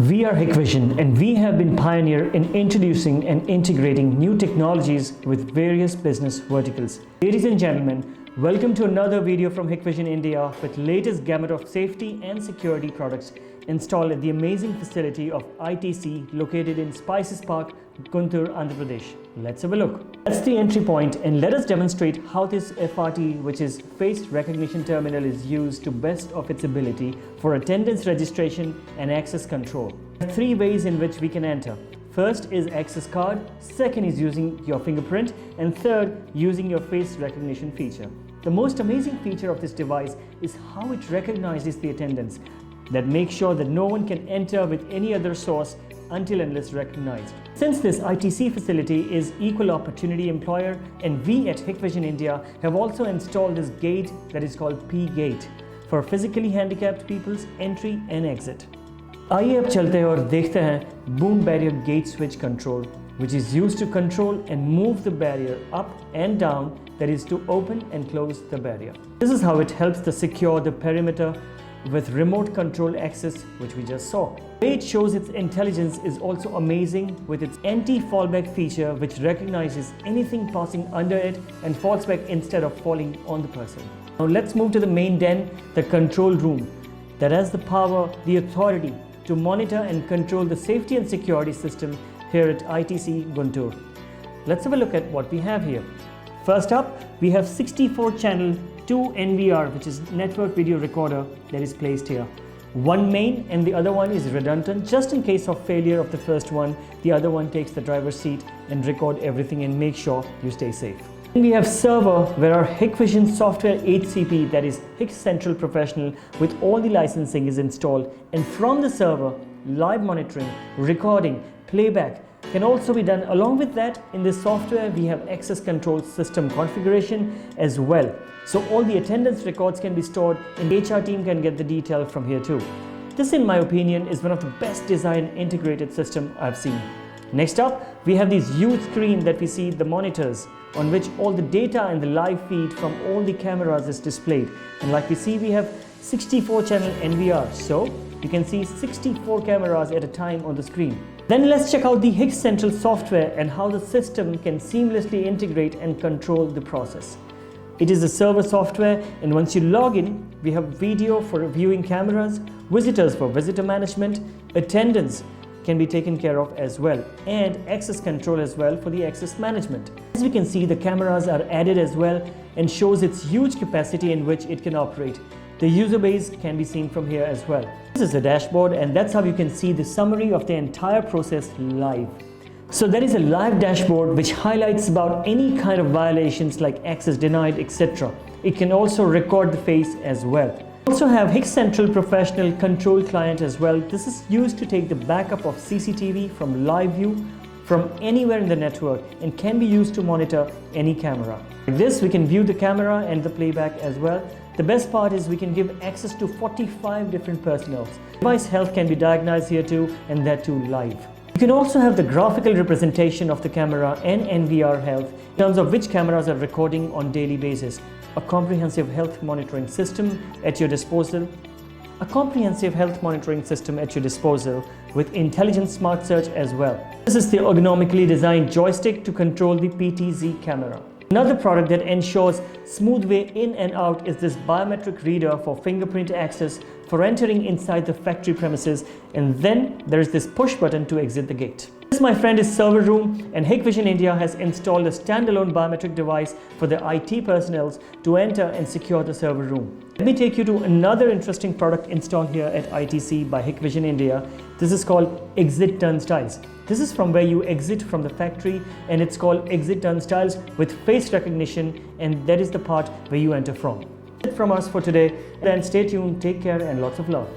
We are Hikvision, and we have been pioneer in introducing and integrating new technologies with various business verticals. Ladies and gentlemen, welcome to another video from Hikvision India with latest gamut of safety and security products installed at the amazing facility of ITC located in Spices Park, Guntur, Andhra Pradesh. Let's have a look. That's the entry point, and let us demonstrate how this FRT, which is Face Recognition Terminal, is used to best of its ability for attendance registration and access control. There are three ways in which we can enter. First is access card, second is using your fingerprint, and third, using your face recognition feature. The most amazing feature of this device is how it recognizes the attendance, that makes sure that no one can enter with any other source until unless recognized. Since this ITC facility is equal opportunity employer, and we at Hikvision India have also installed this gate that is called P-Gate for physically handicapped people's entry and exit. आइए अब चलते हैं और देखते हैं boom barrier gate switch control, which is used to control and move the barrier up and down, that is to open and close the barrier. This is how it helps to secure the perimeter with remote control access, which we just saw. The way it shows its intelligence is also amazing with its anti-fallback feature, which recognizes anything passing under it and falls back instead of falling on the person. Now let's move to the main den, the control room, that has the power, the authority to monitor and control the safety and security system here at ITC Guntur. Let's have a look at what we have here. First up, we have 64 channel 2 NVR, which is network video recorder, that is placed here. One main and the other one is redundant. Just in case of failure of the first one, the other one takes the driver's seat and record everything and make sure you stay safe. Then we have server, where our Hikvision software HCP, that is Hik Central Professional, with all the licensing is installed, and from the server, live monitoring, recording, playback can also be done. Along with that, in this software we have access control system configuration as well. So all the attendance records can be stored, and the HR team can get the detail from here too. This, in my opinion, is one of the best designed integrated system I've seen. Next up, we have these huge screen that we see the monitors, on which all the data and the live feed from all the cameras is displayed. And like we see, we have 64 channel NVR, so you can see 64 cameras at a time on the screen. Then let's check out the Hik Central software and how the system can seamlessly integrate and control the process. It is a server software, and once you log in, we have video for viewing cameras, visitors for visitor management, attendance can be taken care of as well, and access control as well for the access management. As we can see, the cameras are added as well and shows its huge capacity in which it can operate. The user base can be seen from here as well. This is the dashboard, and that's how you can see the summary of the entire process live. So there is a live dashboard which highlights about any kind of violations like access denied, etc. It can also record the face as well. We also have Hik Central Professional Control Client as well. This is used to take the backup of CCTV from live view from anywhere in the network and can be used to monitor any camera. Like this, we can view the camera and the playback as well. The best part is we can give access to 45 different personnel. Device health can be diagnosed here too, and that too live. You can also have the graphical representation of the camera and NVR health in terms of which cameras are recording on daily basis. A comprehensive health monitoring system at your disposal. A comprehensive health monitoring system at your disposal with intelligent smart search as well. This is the ergonomically designed joystick to control the PTZ camera. Another product that ensures smooth way in and out is this Biometric Reader for fingerprint access for entering inside the factory premises, and then there is this push button to exit the gate. This, my friend, is server room, and Hikvision India has installed a standalone biometric device for the IT personnel to enter and secure the server room. Let me take you to another interesting product installed here at ITC by Hikvision India. This is called Exit Turnstiles. This is from where you exit from the factory, and it's called Exit Turnstiles with face recognition, and that is the part where you enter from. That's it from us for today. Then stay tuned, take care, and lots of love.